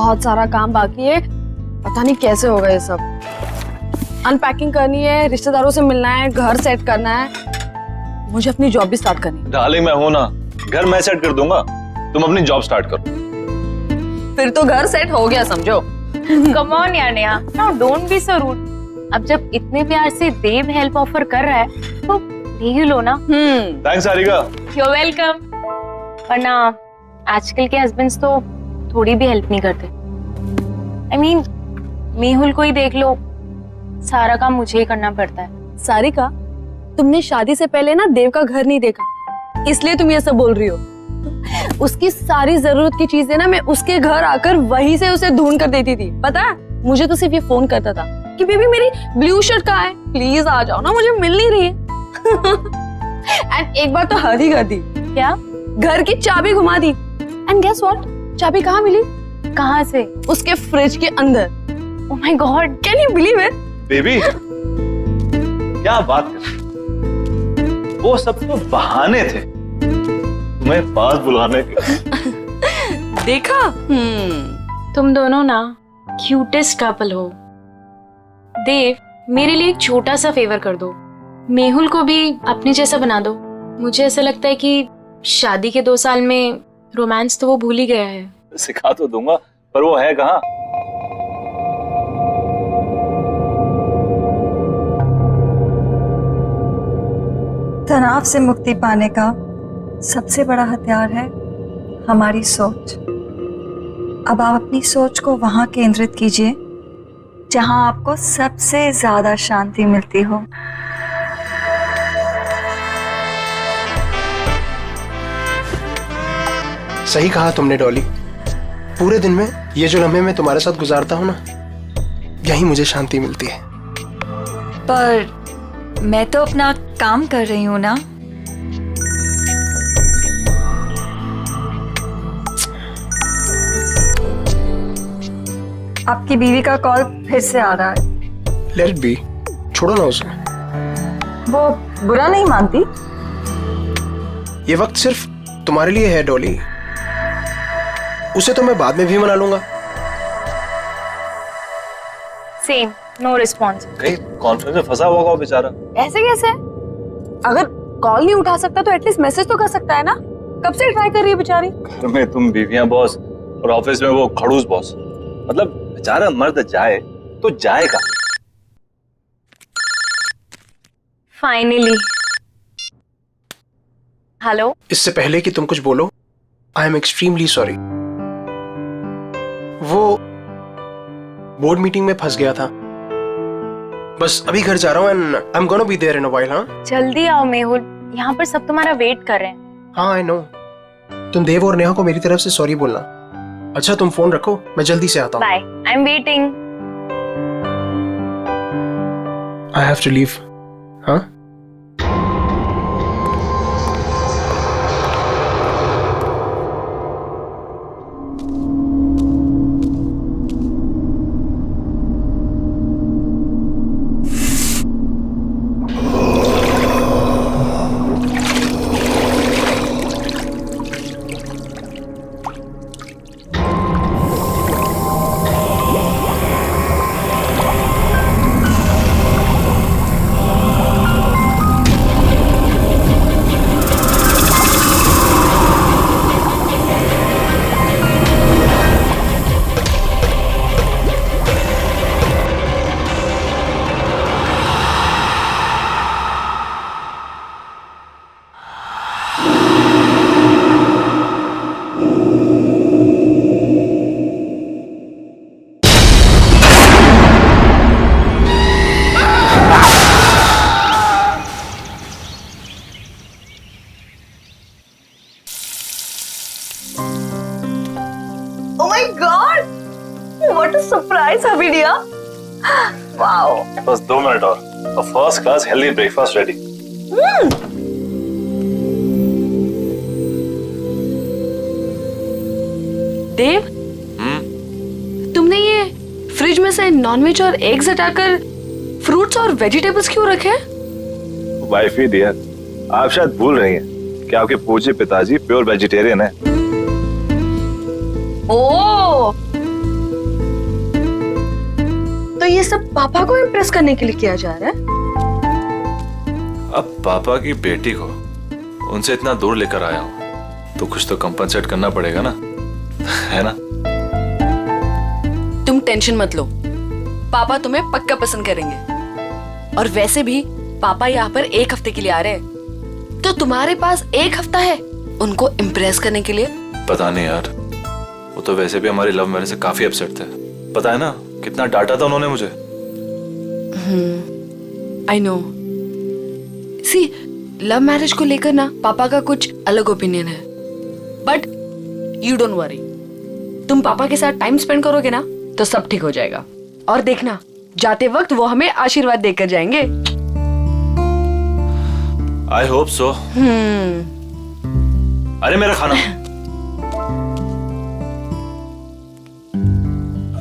बहुत सारा काम बाकी है, पता नहीं कैसे होगा ये सब। अनपैकिंग करनी है, रिश्तेदारों से मिलना है, घर सेट करना है, मुझे अपनी जॉब भी स्टार्ट करनी है। डार्लिंग मैं हूं ना, घर मैं सेट कर दूंगा, तुम अपनी जॉब स्टार्ट करो। फिर तो घर सेट हो गया समझो। कम ऑन यार Neha, now don't be so rude. अब जब इतने प्यार से देव हेल्प ऑफर कर रहा है तो ले ही लो ना। थैंक्स सारिका। You welcome. वरना आजकल के हस्बैंड्स तो थोड़ी भी हेल्प नहीं करते। I mean, मेहुल को ही देख लो, सारा काम मुझे ही करना पड़ता है। सारिका, तुमने शादी से पहले ना देव का घर नहीं देखा, इसलिए तुम ये सब बोल रही हो। उसकी सारी जरूरत की चीजें ना मैं उसके घर आकर वहीं से उसे ढूंढ कर देती थी। पता है, मुझे तो सिर्फ ये फोन करता था कि बेबी मेरी ब्लू शर्ट कहाँ है, प्लीज आ जाओ ना, मुझे मिल नहीं रही है। एंड एक बार तो हद ही कर दी। क्या? घर की चाबी घुमा दी। एंड गेस व्हाट, चाबी कहाँ मिली? कहाँ से? उसके फ्रिज के अंदर। Oh my God, can you believe it? Baby क्या बात कर, वो सब तो बहाने थे तुम्हें पास बुलाने के। देखा? तुम दोनों ना क्यूटेस्ट कपल हो। देव, मेरे लिए एक छोटा सा फेवर कर दो, मेहुल को भी अपने जैसा बना दो। मुझे ऐसा लगता है कि शादी के 2 साल में रोमांस तो वो भूल ही गया है। सिखा तो दूंगा, पर वो है कहाँ? तनाव से मुक्ति पाने का सबसे बड़ा हथियार है हमारी सोच। अब आप अपनी सोच को वहां केंद्रित कीजिए जहां आपको सबसे ज्यादा शांति मिलती हो। सही कहा तुमने डॉली, पूरे दिन में ये जो लम्हे मैं तुम्हारे साथ गुजारता हूँ ना, यही मुझे शांति मिलती है। पर मैं तो अपना काम कर रही हूँ ना। आपकी बीवी का कॉल फिर से आ रहा है। लेट इट बी, छोड़ो ना उसे। वो बुरा नहीं मानती। ये वक्त सिर्फ तुम्हारे लिए है डॉली, उसे तो मैं बाद में भी मना लूंगा। Same, no response. कहीं कॉन्फ्रेंस में फंसा हुआ होगा बेचारा। ऐसे कैसे? अगर कॉल नहीं उठा सकता तो एटलीस्ट मैसेज तो कर सकता है ना। कब से ट्राई कर रही है बेचारी। घर में तुम बीवियां बॉस और ऑफिस में वो खड़ूस बॉस, मतलब बेचारा मर्द जाए तो जाएगा। फाइनली। हेलो। इससे पहले कि तुम कुछ बोलो, आई एम एक्सट्रीमली सॉरी। वो बोर्ड मीटिंग में फंस गया था, बस अभी घर जा रहा हूँ and I am gonna be there in a while. हाँ जल्दी आओ मेहुल, यहाँ पर सब तुम्हारा वेट कर रहे हैं। हाँ आई नो। तुम देव और नेहा को मेरी तरफ से सॉरी बोलना। अच्छा तुम फोन रखो, मैं जल्दी से आता हूँ। Bye, I am waiting. I have to leave. हाँ Oh my God! What a surprise, Habidia! Wow! बस 2 मिनट और first class healthy breakfast ready. Dev, तुमने ये फ्रिज में से नॉनवेज और एग्स हटाकर फ्रूट्स और वेजिटेबल्स क्यों रखे हैं? वाइफी डियर, आप शायद भूल रही हैं कि आपके पूज्य पिताजी प्योर वेजिटेरियन है। ओह, तो ये सब पापा को इम्प्रेस करने के लिए किया जा रहा है? अब पापा की बेटी को उनसे इतना दूर लेकर आया हूं तो कुछ तो कंपनसेट करना पड़ेगा ना, है ना? तुम टेंशन मत लो, पापा तुम्हें पक्का पसंद करेंगे। और वैसे भी पापा यहाँ पर 1 हफ्ते के लिए आ रहे हैं, तो तुम्हारे पास 1 हफ्ता है उनको इम्प्रेस करने के लिए। पता नहीं यार, वो तो वैसे भी हमारी लव मैरिज से काफी अपसेट थे। पता है ना कितना डांटा था उन्होंने मुझे। I know. See, love marriage को लेकर ना पापा का कुछ अलग ओपिनियन है, बट यू डोंट वरी। तुम पापा के साथ टाइम स्पेंड करोगे ना तो सब ठीक हो जाएगा। और देखना, जाते वक्त वो हमें आशीर्वाद देकर जाएंगे। I hope so. अरे मेरा खाना।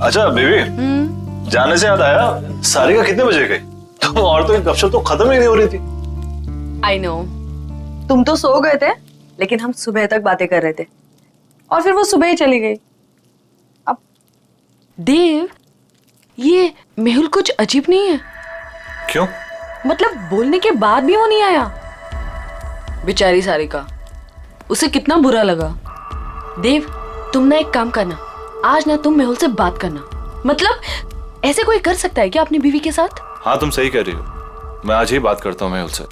अच्छा बेबी, जाने से याद आया, सारिका कितने बजे गई? तुम औरतों की गपशप तो खत्म ही नहीं हो रही थी। आई नो, तुम तो सो गए थे, लेकिन हम सुबह तक बातें कर रहे थे और फिर वो सुबह ही चली गई। अब देव, ये मेहुल कुछ अजीब नहीं है? क्यों? मतलब बोलने के बाद भी वो नहीं आया। बेचारी सारिका, उसे कितना बुरा लगा। देव, तुम ना एक काम करना, आज ना तुम मेहुल से बात करना। मतलब ऐसे कोई कर सकता है क्या अपनी बीवी के साथ? हाँ तुम सही कह रही हो, मैं आज ही बात करता हूँ मेहुल से।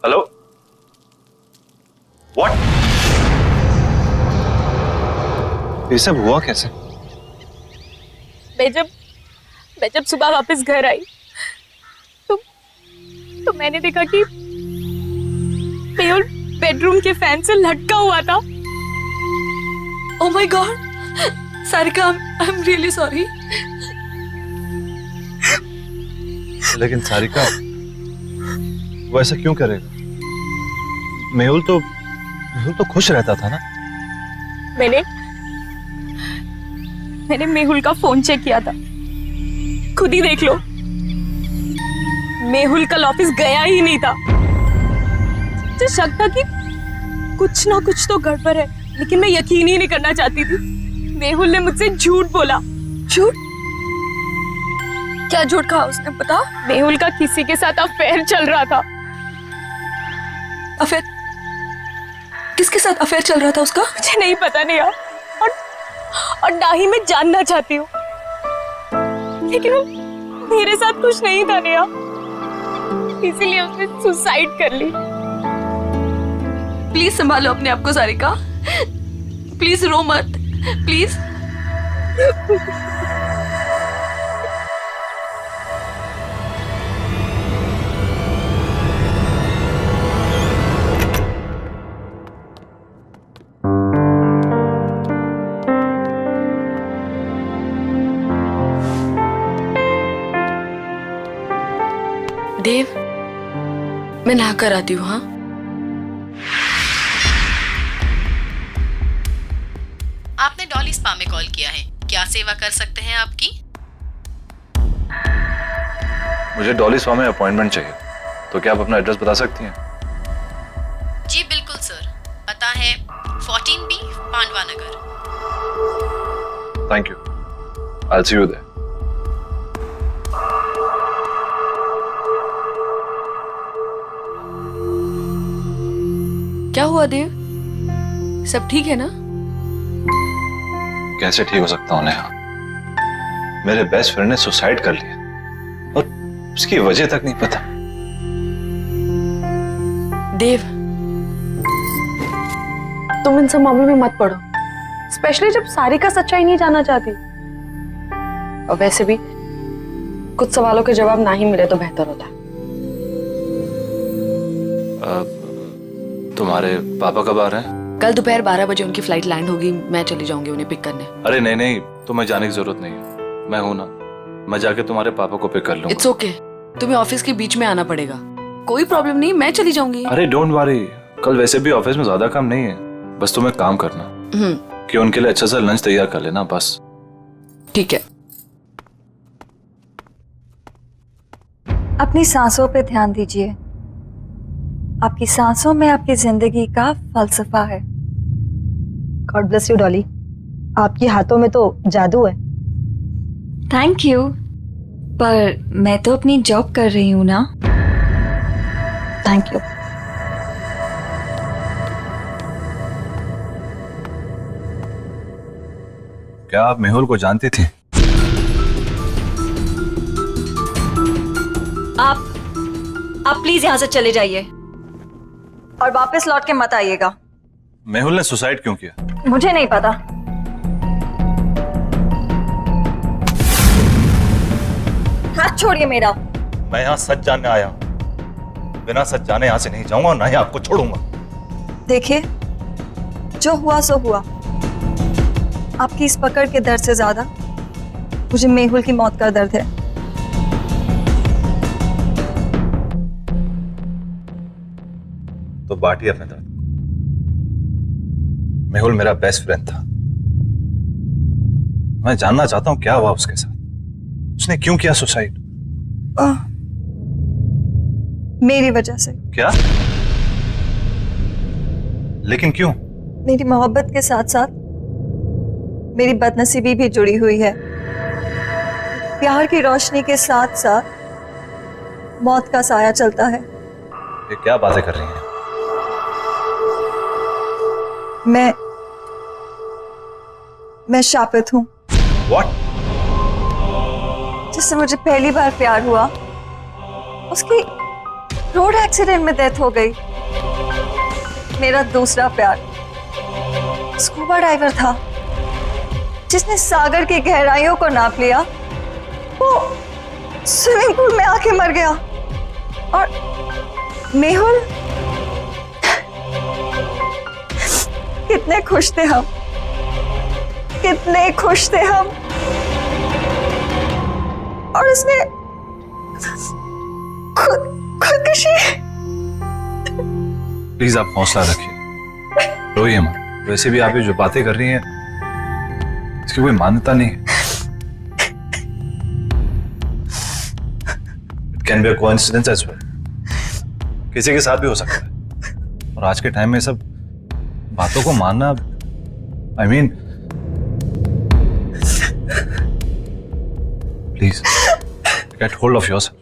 Hello, what? ये सब हुआ कैसे? मैं जब सुबह वापस घर आई तो मैंने देखा कि मेहुल बेडरूम के फैन से लटका हुआ था। Oh my God, Sarika, I am really sorry. लेकिन सारिका, वो ऐसा क्यों करेगा? मेहुल तो खुश रहता था ना। मैंने मेहुल का फोन चेक किया था, खुद ही देख लो। मेहुल कल ऑफिस गया ही नहीं था। मुझे शक था कि कुछ ना कुछ तो गड़बड़ है, लेकिन मैं यकीन ही नहीं करना चाहती थी। मेहुल ने मुझसे झूठ बोला। झूठ? क्या झूठ कहा उसने, बता? मेहुल का किसी के साथ अफेयर चल रहा था। अफेयर? किसके साथ अफेयर चल रहा था उसका? मुझे नहीं पता नहीं यार, और ना ही मैं जानना चाहती हूँ, लेकिन वो मेरे साथ कुछ नहीं था नेहा, इसीलिए उसने सुसाइड कर ली। प्लीज संभालो अपने आप को सारिका, प्लीज रो मत, प्लीज। देव, मैं नहा कर आती हूँ। हाँ, आपने डॉली स्पा में कॉल किया है, क्या सेवा कर सकते हैं आपकी? मुझे डॉली स्पा में अपॉइंटमेंट चाहिए, तो क्या आप अपना एड्रेस बता सकती हैं? जी बिल्कुल सर, पता है 14B Pandava Nagar. Thank you, I will see you there. क्या हुआ देव, सब ठीक है ना? कैसे ठीक हो सकता हूँ नेहा? मेरे बेस्ट फ्रेंड ने सुसाइड कर लिया और उसकी वजह तक नहीं पता। देव, तुम इन सब मामलों में मत पड़ो, स्पेशली जब सारिका सच्चाई नहीं जानना चाहती। और वैसे भी कुछ सवालों के जवाब ना ही मिले तो बेहतर होता। तुम्हारे पापा कब आ रहे हैं? कल दोपहर 12 बजे उनकी फ्लाइट लैंड होगी, मैं चली जाऊंगी उन्हें पिक करने। अरे नहीं नहीं, तुम्हें जाने की जरूरत नहीं है, मैं हूं ना, मैं जाके तुम्हारे पापा को पिक कर लूंगा। इट्स ओके, तुम्हें ऑफिस के बीच में आना पड़ेगा, कोई प्रॉब्लम नहीं, मैं चली जाऊंगी। अरे डोंट वरी, कल वैसे भी ऑफिस में ज्यादा काम नहीं है, बस तुम्हें काम करना कि उनके लिए अच्छा सा लंच तैयार कर लेना, बस। ठीक है। अपनी सांसों पे ध्यान दीजिए, आपकी सांसों में आपकी जिंदगी का फलसफा है। God bless you Dolly. आपके हाथों में तो जादू है। थैंक यू, पर मैं तो अपनी जॉब कर रही हूँ ना। Thank you. क्या आप मेहुल को जानती थी? आप प्लीज यहाँ से चले जाइए और वापस लौट के मत आइएगा। मेहुल ने सुसाइड क्यों किया? मुझे नहीं पता। हाथ छोड़िए मेरा। मैं यहाँ सच जानने आया हूँ, बिना सच जाने यहाँ से नहीं जाऊंगा और ना ही आपको छोड़ूंगा। देखिए, जो हुआ सो हुआ। आपकी इस पकड़ के दर्द से ज्यादा मुझे मेहुल की मौत का दर्द है। तो बांटिए अपने दर्द। मेहुल मेरा बेस्ट फ्रेंड था। मैं जानना चाहता हूं क्या हुआ उसके साथ। उसने क्यों किया सुसाइड? मेरी वजह से। क्या? लेकिन क्यों? मेरी मोहब्बत के साथ साथ मेरी बदनसीबी भी जुड़ी हुई है। प्यार की रोशनी के साथ साथ मौत का साया चलता है। ये क्या बातें कर रही हैं? मैं शापित हूं। What? जिससे मुझे पहली बार प्यार हुआ, उसकी रोड एक्सीडेंट में डेथ हो गई। मेरा दूसरा प्यार स्कूबा डाइवर था, जिसने सागर की गहराइयों को नाप लिया। वो स्विमिंग पूल में आके मर गया। और मेहुल, कितने खुश थे हम, कितने खुश थे हम। और उसने खुदकुशी। प्लीज आप हौसला रखिए, रोइए मत। वैसे भी आप ये जो बातें कर रही हैं इसकी कोई मान्यता नहीं है। It can be a coincidence as well. किसी के साथ भी हो सकता है। और आज के टाइम में सब बातों को मानना, I mean, please get hold of yourself.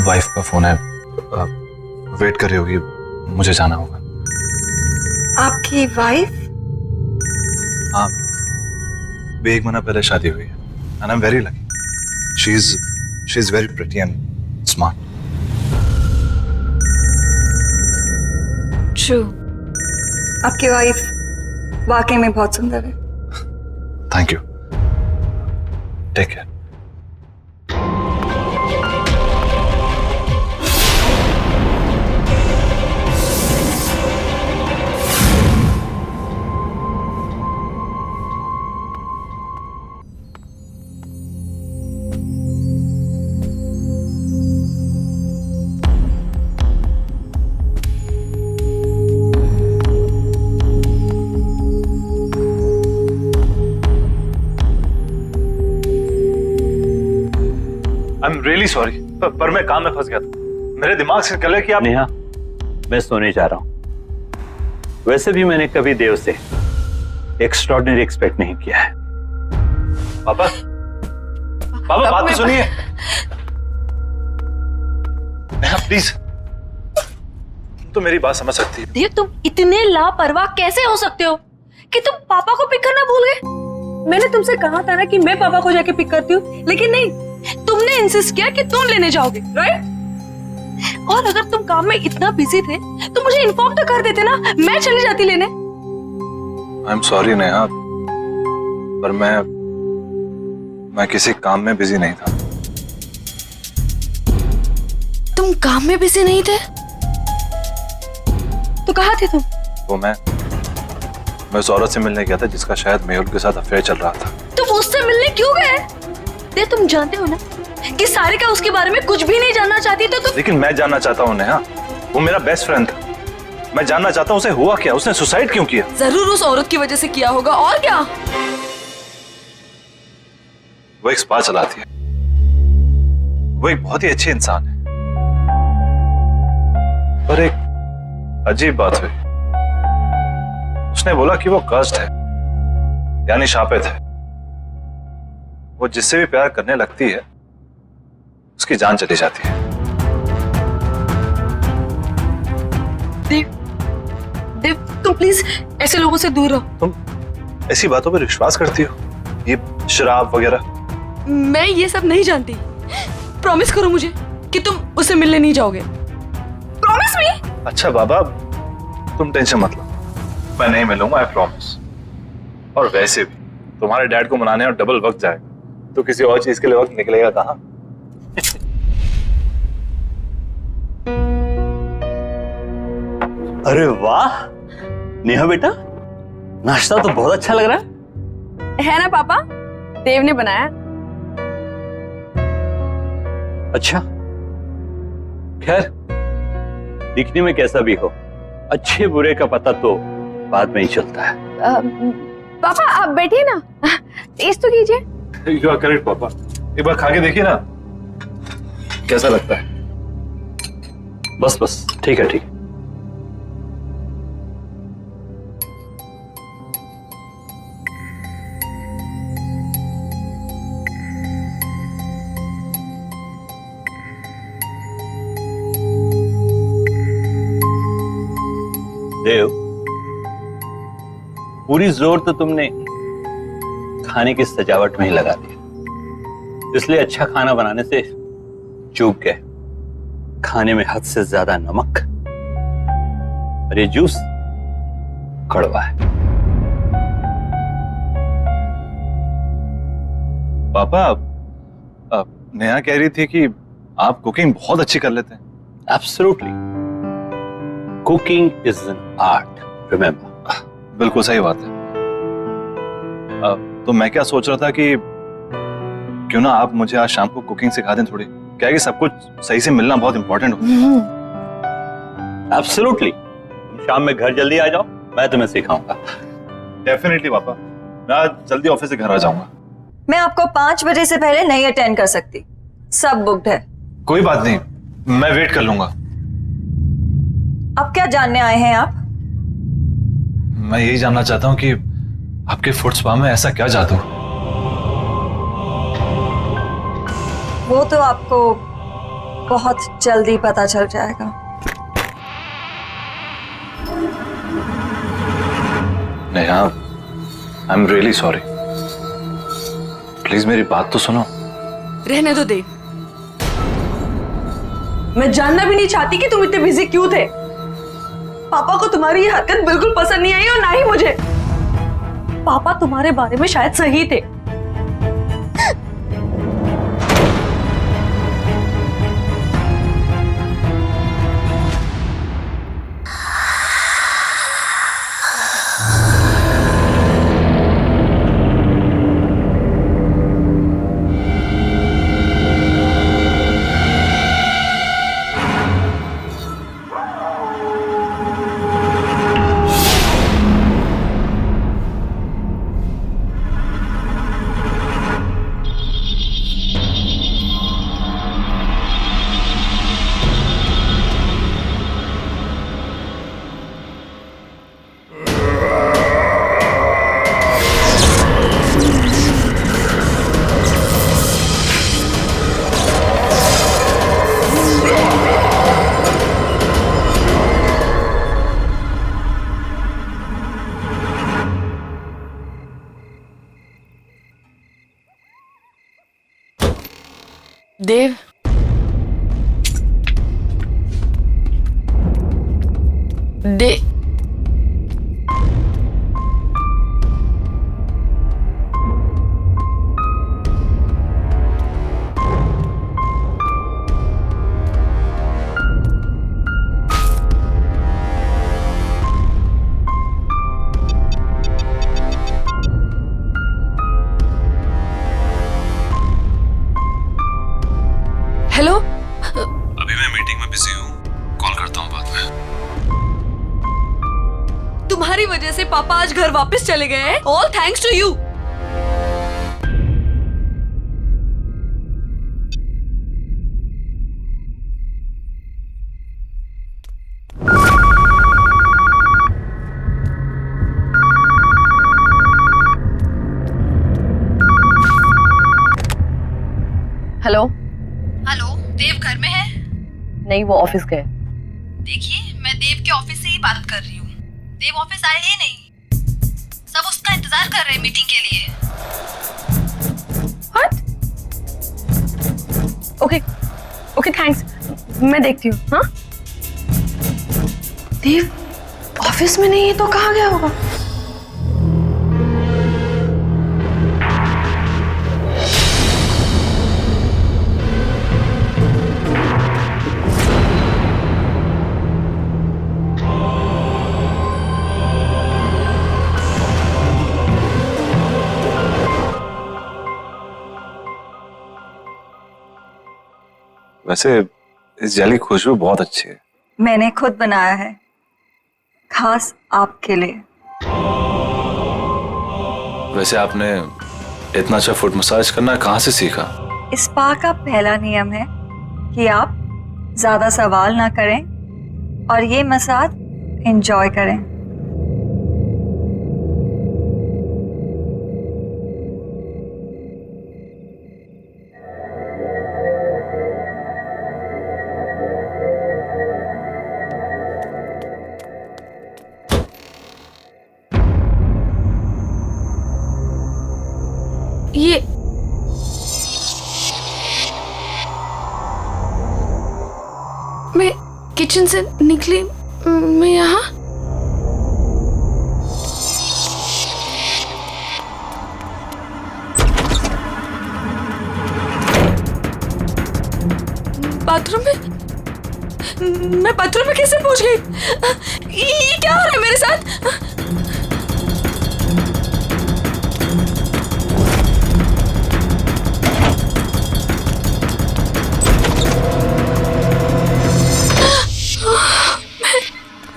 Wife का फोन है, वेट कर रही होगी, मुझे जाना होगा। आपकी वाइफ? हाँ, भी 1 महीना पहले शादी हुई है। And I am very lucky. She is very pretty and smart. True, आपकी वाइफ वाकई में बहुत सुंदर है। Thank you. Take care. I am really sorry, पर मैं काम में फंस गया था। मेरे दिमाग से निकल कि आप। नेहा, मैं सोने जा रहा हूं। वैसे भी मैंने कभी देव से एक्स्ट्रॉर्डिनरी एक्सपेक्ट नहीं किया है। पापा, पापा बात तो सुनिए। नेहा प्लीज, तुम तो मेरी बात समझ सकती है। देव, तुम इतने लापरवाह कैसे हो सकते हो कि तुम पापा को पिक करना भूल गए? मैंने तुमसे कहा था ना कि मैं पापा को जाके पिक करती हूँ, लेकिन नहीं, तुमने इंसिस्ट किया कि तुम लेने जाओगे, राइट? और अगर तुम काम में इतना बिजी थे तो मुझे इन्फॉर्म तो कर देते ना, मैं चली जाती लेने। आई एम सॉरी नेहा, पर मैं किसी काम में बिजी नहीं था। तुम काम में बिजी नहीं थे तो कहाँ थे तुम? वो मैं उस औरत से मिलने गया था जिसका शायद मेहुल के साथ अफेयर चल रहा था। तुम उससे मिलने क्यों गए? देव, तुम जानते हो ना कि सारिका उसके बारे में कुछ भी नहीं जानना चाहती, तो तुम। लेकिन मैं जानना चाहता हूँ नेहा, वो मेरा बेस्ट फ्रेंड था। मैं जानना चाहता हूँ उसे हुआ क्या, उसने सुसाइड क्यों किया? जरूर उस औरत की वजह से किया होगा, और क्या? वो एक स्पा चलाती है, वो एक बहुत ही अच्छी इंसान है, पर एक अजीब बात हुई। उसने बोला कि वो कर्स्ड है, यानी शापित है। वो जिससे भी प्यार करने लगती है उसकी जान चली जाती है। देव, देव, तुम प्लीज ऐसे लोगों से दूर रहो। तुम ऐसी बातों पर विश्वास करती हो, ये शराब वगैरह? मैं ये सब नहीं जानती। प्रॉमिस करो मुझे कि तुम उससे मिलने नहीं जाओगे। Promise me. अच्छा बाबा, तुम टेंशन मत लो, मैं नहीं मिलूंगा, आई प्रॉमिस। और वैसे भी तुम्हारे डैड को मनाने और डबल वक्त जाएगा, तो किसी और चीज के लिए वक्त निकलेगा कहाँ? अरे वाह नेहा बेटा, नाश्ता तो बहुत अच्छा लग रहा है ना पापा? देव ने बनाया। अच्छा खैर, दिखने में कैसा भी हो, अच्छे बुरे का पता तो बाद में ही चलता है। पापा आप बैठिए ना, टेस्ट तो कीजिए। यू आर करेक्ट पापा, एक बार खा के देखिए ना कैसा लगता है। बस बस, ठीक है ठीक है। देव, पूरी जोर तो तुमने खाने की सजावट में ही लगा दिया, इसलिए अच्छा खाना बनाने से चूक गए। खाने में हद से ज्यादा नमक, और ये जूस कड़वा है। पापा, नेहा कह रही थी कि आप कुकिंग बहुत अच्छी कर लेते हैं। Absolutely, cooking is an art, remember. बिल्कुल सही बात है। तो मैं क्या सोच रहा था कि क्यों ना आप मुझे आज शाम को कुकिंग सिखा दें थोड़ी, क्या है कि सब कुछ सही से मिलना बहुत इंपॉर्टेंट होता है। एब्सोल्युटली, तुम शाम में घर जल्दी आ जाओ, मैं तुम्हें सिखाऊंगा। डेफिनेटली पापा, मैं आज जल्दी ऑफिस से घर आ जाऊंगा। मैं आपको 5 बजे से पहले नहीं अटेंड कर सकती, सब बुक्ड है। कोई बात नहीं, मैं वेट कर लूंगा। अब क्या जानने आए हैं आप? मैं यही जानना चाहता हूँ कि आपके फुट स्पा में ऐसा क्या जादू? वो तो आपको बहुत जल्दी पता चल जाएगा। नेहा, आई एम रियली सॉरी, प्लीज मेरी बात तो सुनो। रहने दो देव, मैं जानना भी नहीं चाहती कि तुम इतने बिजी क्यों थे। पापा को तुम्हारी ये हरकत बिल्कुल पसंद नहीं आई, और ना ही मुझे। पापा तुम्हारे बारे में शायद सही थे। देव, हेलो, अभी मैं मीटिंग में बिजी हूँ, कॉल करता हूँ बाद में। तुम्हारी वजह से पापा आज घर वापस चले गए हैं। All thanks to you. Hello hello, Dev घर में है? नहीं, वो ऑफिस गए। देखिए, मैं देव के ऑफिस से ही बात कर रही हूँ। देव ऑफिस आए ही नहीं। सब उसका इंतजार कर रहे हैं मीटिंग के लिए। ओके ओके, थैंक्स, मैं देखती हूँ। हाँ, देव ऑफिस में नहीं है तो कहाँ गया होगा? वैसे इस जेली की खुशबू बहुत अच्छी है। मैंने खुद बनाया है, खास आपके लिए। वैसे आपने इतना अच्छा फुट मसाज करना कहाँ से सीखा? स्पा का पहला नियम है कि आप ज्यादा सवाल ना करें और ये मसाज एंजॉय करें। ये मैं किचन से निकली, मैं यहाँ बाथरूम में, मैं बाथरूम में कैसे पहुंच गई? ये क्या हो रहा है मेरे साथ?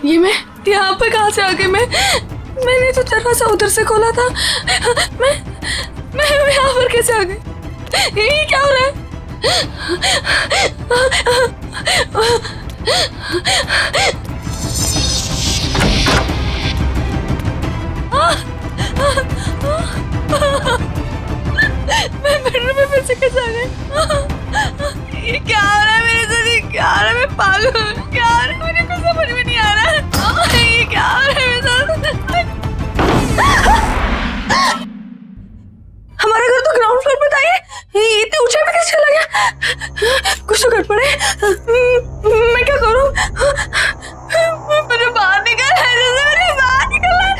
ये मैं यहाँ पे कहाँ से आ गई? मैंने तो दरवाजा उधर से खोला था। मैं यहाँ पर कैसे आ गई? ये क्या हो रहा है? मैं बेडरूम में फिर से कैसे आ गई? ये क्या हो रहा है मेरे साथ? ये क्या हो रहा है? मैं पागल हूँ। क्या हो रहा है? मुझे कुछ समझ में नहीं आ रहा है। ये क्या हो रहा है मेरे साथ? हमारा घर तो ग्राउंड फ्लोर पे था। ये इतने ऊंचाई पे कैसे चला गया? कुछ तो गड़बड़ है। मैं क्या करूँ? मुझे बाहर निकलना है, मुझे बाहर निकलना है।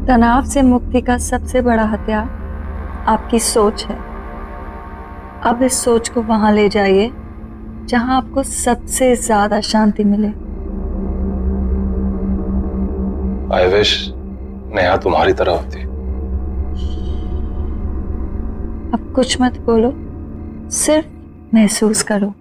तनाव से मुक्ति का सबसे बड़ा हथियार आपकी सोच है। अब इस सोच को वहां ले जाइए जहां आपको सबसे ज्यादा शांति मिले। आई विश नेहा तुम्हारी तरह होती। अब कुछ मत बोलो, सिर्फ महसूस करो।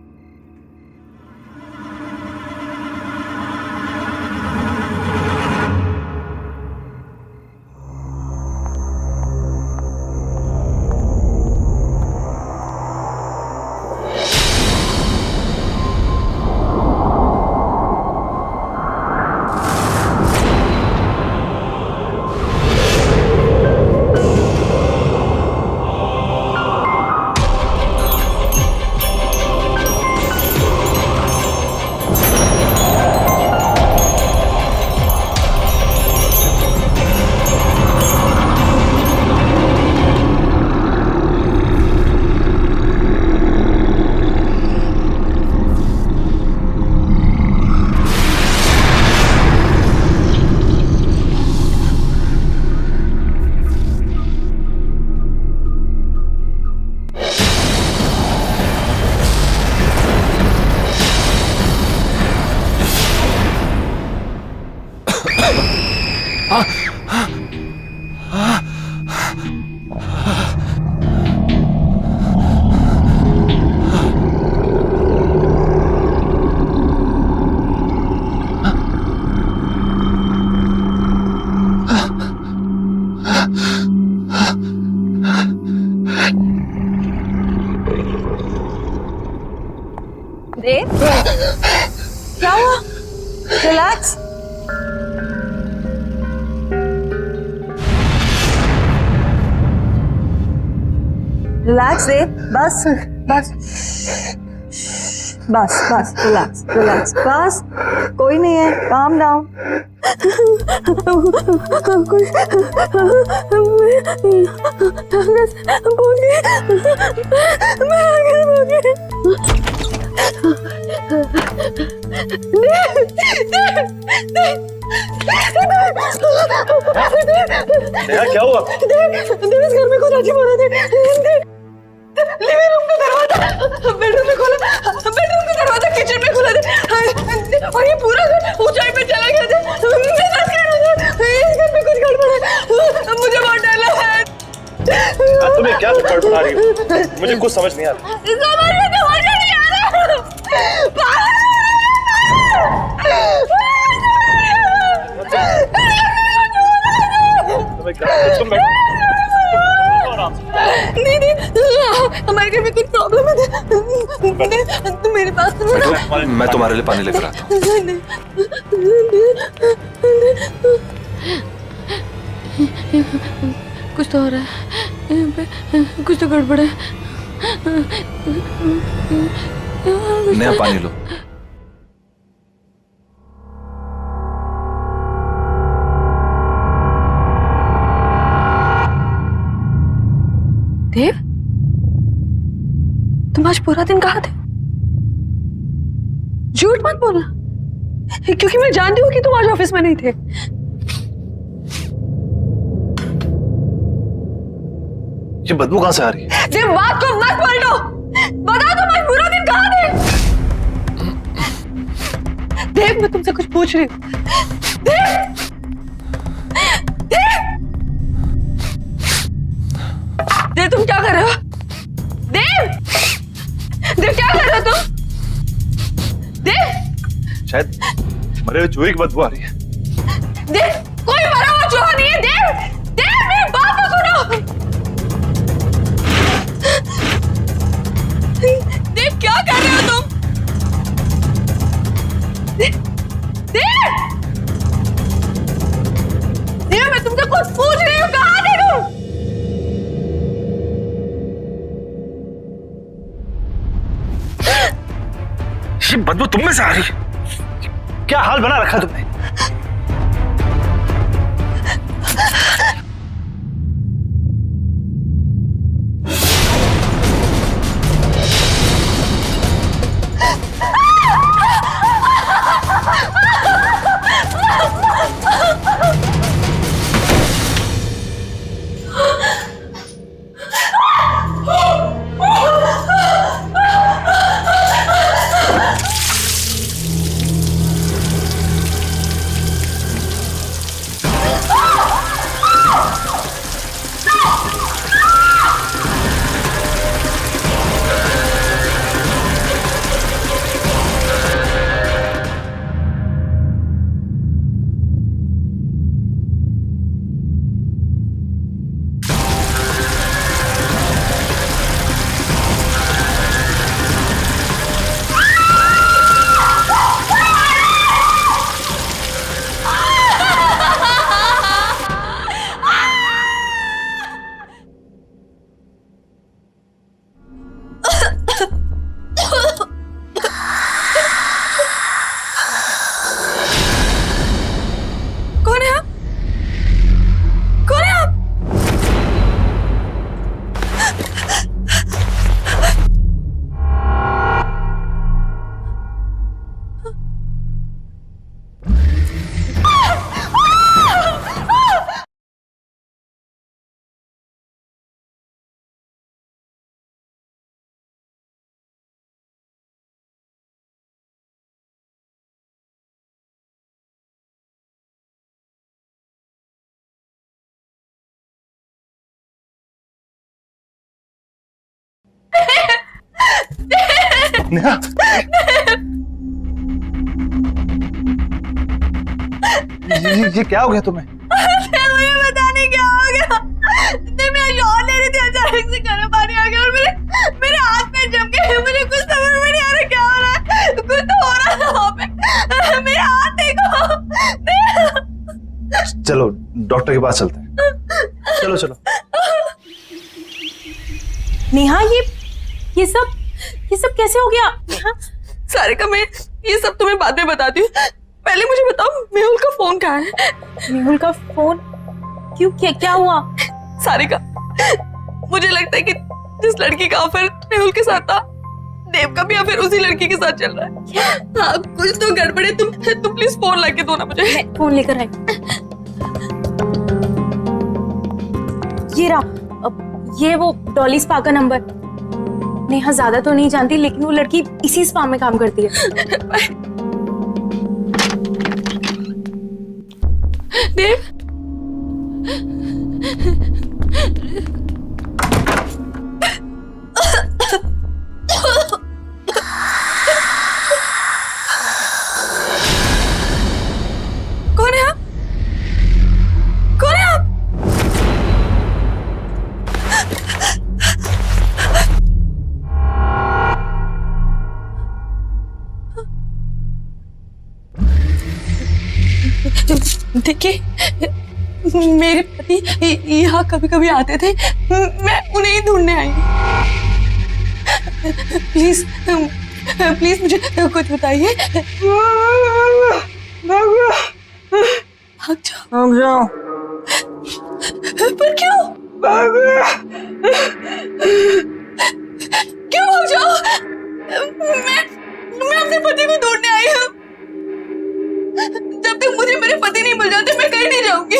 देव, क्या हुआ? रिलैक्स। रिलैक्स देव, बस बस बस बस, रिलैक्स रिलैक्स, बस कोई नहीं है, काम डाउन। नेहा क्या हुआ? इस घर में कुछ अजीब हो रहा था। लिविंग रूम का दरवाजा बेडरूम में खोला, बेडरूम का दरवाजा किचन में खुला था और ये पूरा घर ऊंचाई पे चला गया था। इस घर में कुछ गड़बड़ है, मुझे बहुत डर लग रहा है। तुम्हें क्या गड़बड़ आ रही है? मुझे कुछ समझ नहीं आ रहा। समझ नहीं आ रहा। तुम्हें क्या? तुम बैठो आराम से। नहीं हमारे घर में कुछ प्रॉब्लम है। तुम मेरे पास मैं तुम्हारे लिए पानी लेकर आता हूँ। कुछ तो हो रहा है यहाँ पे, कुछ तो गड़बड़ है। नेहा पानी लो। देव, तुम आज पूरा दिन कहाँ थे? झूठ मत बोलना, क्योंकि मैं जानती हूँ कि तुम आज ऑफिस में नहीं थे। ये बदबू कहाँ से आ रही है? देव, बात को मत पलटो, बताओ तुम आज पूरा दिन कहाँ थे? देव, मैं तुमसे कुछ पूछ रही हूँ। देव, देव, देव, तुम क्या कर रहे हो? देव, देव, क्या कर रहे हो तुम? देव, शायद मरे हुए चूहे की बदबू आ रही है। देव, कोई मरा हुआ चूहा नहीं है। देव, देव, मेरी बात तो सुनो। देव, क्या कर रहे हो तुम? देव, देव, देव, मैं तुमसे कुछ पूछ रही हूँ, कहाँ थे तुम? ये बदबू तुम में से आ रही है? क्या हाल बना रखा तुमने? नेहा, ये क्या हो गया तुम्हें? मुझे पता नहीं क्या हो गया। मैं शॉट ले रही थी, अचानक से गर्म पानी आ गया और मेरे हाथ में जम गए। मुझे कुछ समझ में नहीं आ रहा क्या हो रहा है। चलो डॉक्टर के पास चलते हैं। चलो चलो। नेहा ये सब कैसे हो गया? नेहा, सारिका, मैं ये सब तुम्हें बाद में बताती हूँ, पहले मुझे बताओ मेहुल का फोन कहाँ है? मेहुल का फोन क्यों? क्या हुआ? सारिका, मुझे लगता है कि जिस लड़की का अफेयर मेहुल के साथ था, देव का भी अफेयर उसी लड़की के साथ चल रहा है। हाँ, कुछ तो गड़बड़ है। तुम प्लीज फोन लाके दो ना मुझे। मैं फोन लेकर आई। ये रहा, ये वो डॉली स्पा का नंबर। नेहा ज्यादा तो नहीं जानती, लेकिन वो लड़की इसी स्पा में काम करती है। देव, कौन है आप? कौन है आप? देखिए, मेरे पति यहाँ कभी कभी आते थे, मैं उन्हें ही ढूंढने आई हूँ। प्लीज प्लीज मुझे कुछ बताइए। भाग जाओ। पर क्यों? क्यों भाग जाओ? मैं अपने पति को ढूंढने आई हूँ। जब तक मुझे मेरे पति नहीं मिल जाते, मैं कहीं नहीं जाऊंगी।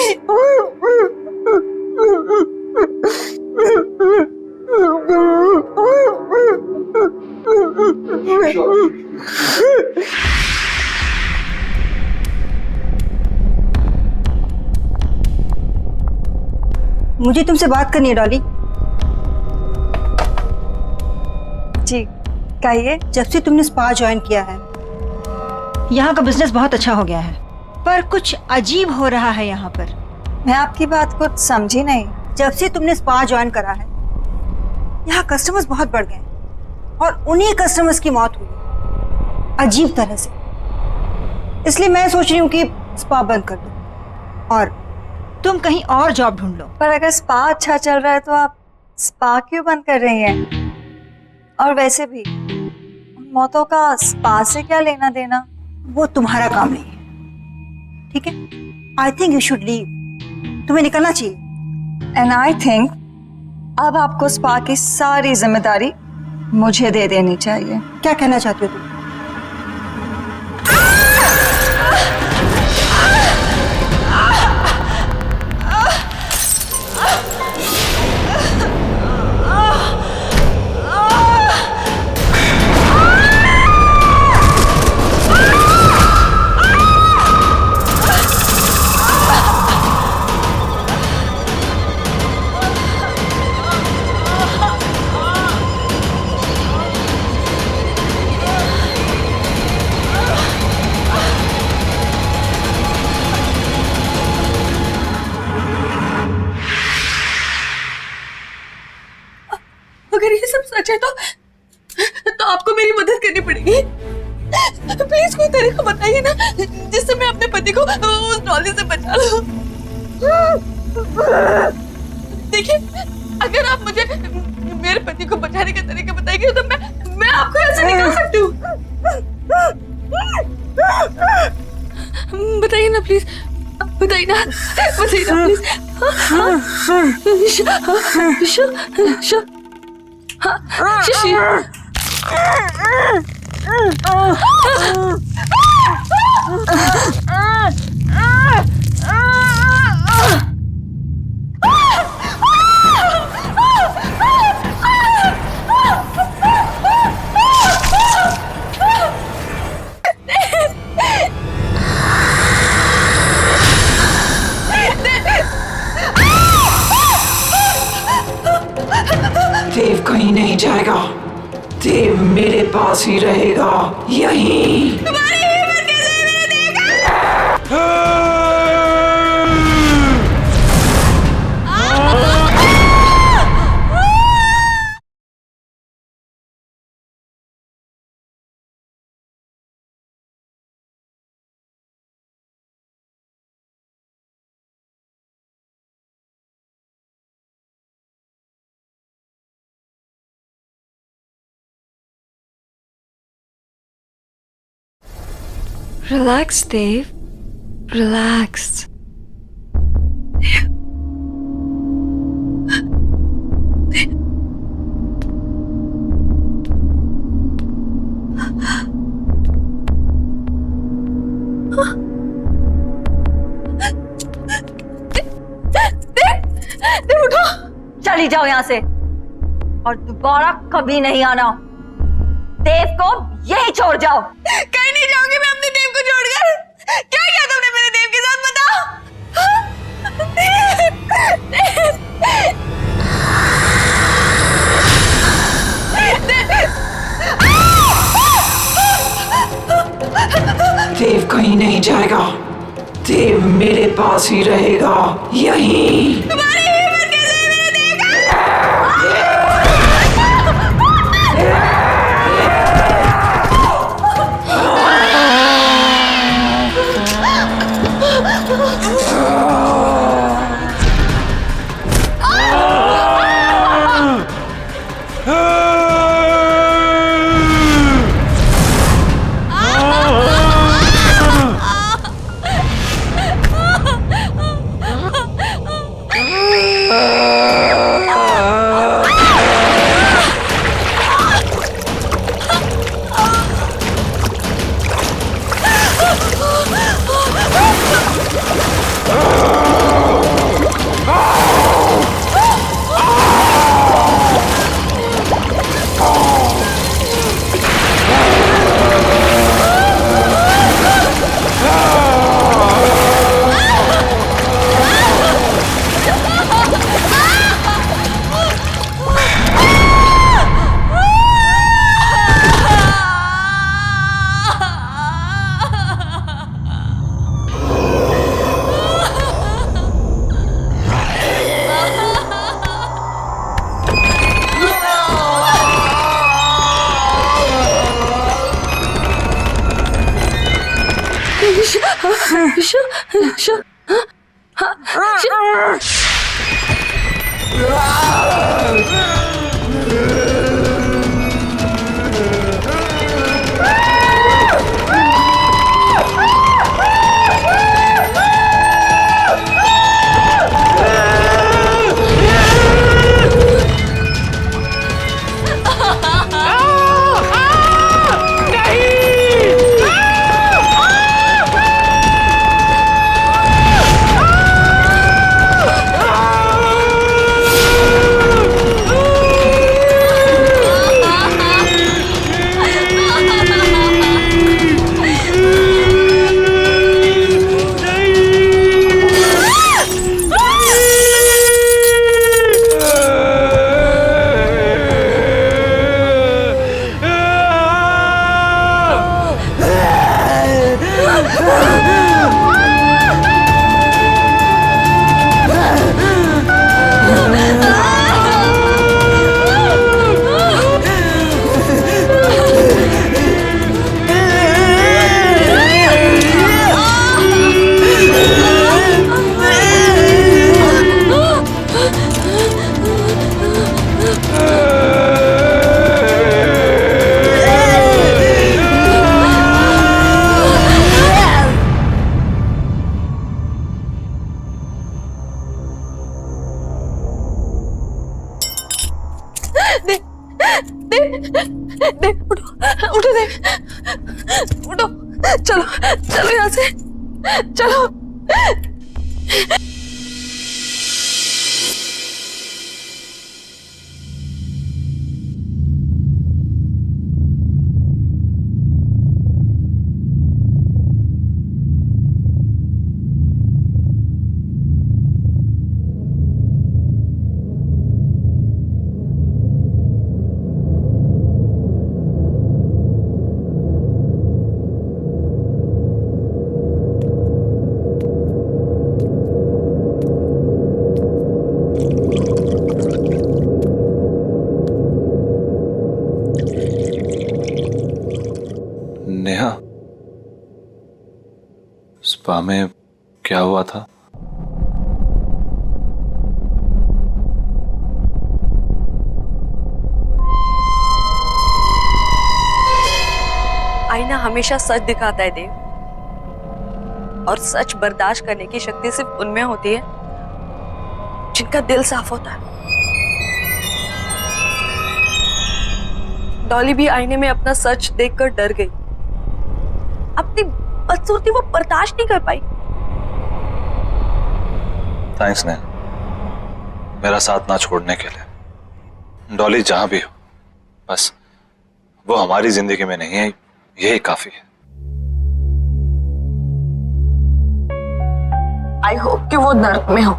मुझे तुमसे बात करनी है डॉली। जी कहिए। जब से तुमने स्पा ज्वाइन किया है, यहाँ का बिजनेस बहुत अच्छा हो गया है, पर कुछ अजीब हो रहा है यहाँ पर। मैं आपकी बात कुछ समझी नहीं। जब से तुमने स्पा ज्वाइन करा है, यहाँ कस्टमर्स बहुत बढ़ गए और उन्हीं कस्टमर्स की मौत हुई अजीब तरह से। इसलिए मैं सोच रही हूँ कि स्पा बंद कर दो और तुम कहीं और जॉब ढूंढ लो। पर अगर स्पा अच्छा चल रहा है तो आप स्पा क्यों बंद कर रही हैं? और वैसे भी मौतों का स्पा से क्या लेना देना? वो तुम्हारा काम नहीं है, ठीक है? I think you should leave. तुम्हें निकलना चाहिए। एंड आई थिंक अब आपको स्पा की सारी जिम्मेदारी मुझे दे देनी चाहिए। क्या कहना चाहती हो तुम? अगर ये सब सच है तो आपको मेरी मदद करनी पड़ेगी। प्लीज कोई तरीका बताइए ना, जिससे मैं अपने पति को उस डॉली से बचा लूं। देखिए, अगर आप मुझे मेरे पति को बचाने का तरीका बताएंगे तो मैं आपको ऐसे निकाल सकती हूँ। बताइए ना प्लीज, बताइए ना प्लीज। शिशी। देव कहीं नहीं जाएगा। देव मेरे पास ही रहेगा, यहीं। तुम्हारी हिम्मत कैसे है मेरे देगा? रिलैक्स देव, रिलैक्स। चली जाओ यहाँ से और दोबारा कभी नहीं आना। देव को यही छोड़ जाओ। कहीं नहीं जाऊंगी मैं अपने देव को छोड़कर। क्या किया तुमने मेरे देव के साथ, देव कहीं नहीं जाएगा। देव मेरे पास ही रहेगा, यहीं। तुम्हारी हिम्मत कैसे है मेरे देव का? उठो देव, उठो, चलो चलो यहाँ से, चलो। नेहा, स्पा में क्या हुआ था? आईना हमेशा सच दिखाता है देव। और सच बर्दाश्त करने की शक्ति सिर्फ उनमें होती है जिनका दिल साफ होता है। डॉली भी आईने में अपना सच देखकर डर गई। अपनी बदसूरती वो बर्दाश्त नहीं कर पाई। थैंक्स ने मेरा साथ ना छोड़ने के लिए। डॉली जहां भी हो, बस वो हमारी जिंदगी में नहीं है, यही काफी है। आई होप कि वो नर्क में हो।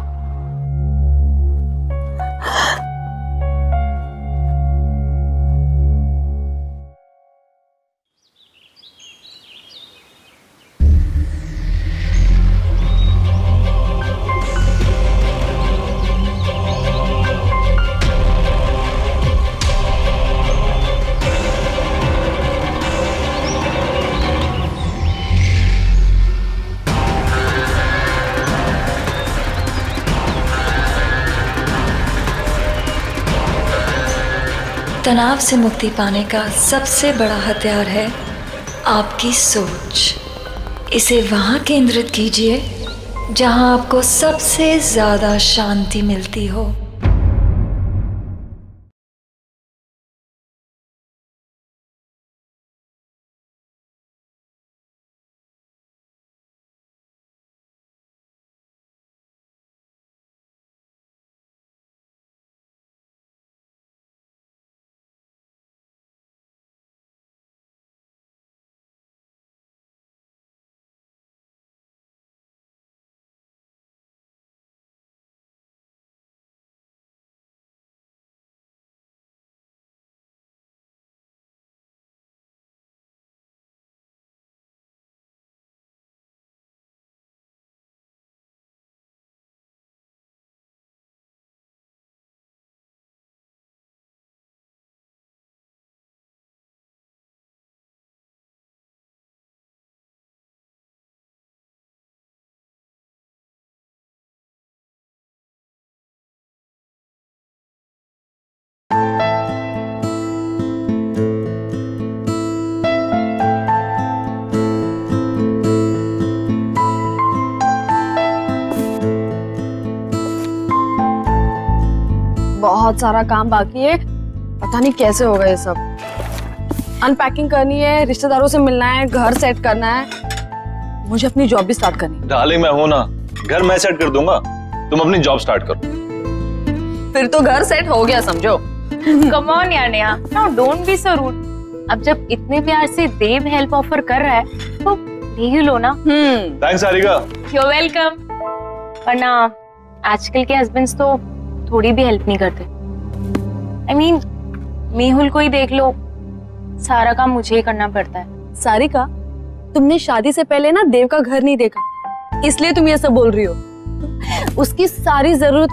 तनाव से मुक्ति पाने का सबसे बड़ा हथियार है आपकी सोच। इसे वहाँ केंद्रित कीजिए जहाँ आपको सबसे ज़्यादा शांति मिलती हो। बहुत सारा काम बाकी है, पता नहीं कैसे होगा ये सब। अनपैकिंग करनी है, रिश्तेदारों से मिलना है, घर सेट करना है, मुझे अपनी जॉब भी स्टार्ट करनी है। डार्लिंग मैं हूं ना, घर मैं सेट कर दूंगा, तुम अपनी जॉब स्टार्ट करो। फिर तो घर सेट हो गया समझो। कम ऑन यार Neha, now don't be so rude. अब जब इतने प्यार से देव हेल्प ऑफर कर रहा है तो ले ही लो ना। Thanks Sarika. You are welcome. वरना आजकल के हस्बैंड्स तो थोड़ी भी हेल्प नहीं करते। I mean, मेहुल को ही देख लो, सारा काम मुझे ही करना पड़ता है। सारिका, तुमने शादी से पहले ना देव का घर नहीं देखा, इसलिए तुम ये सब बोल रही हो। उसकी सारी जरूरत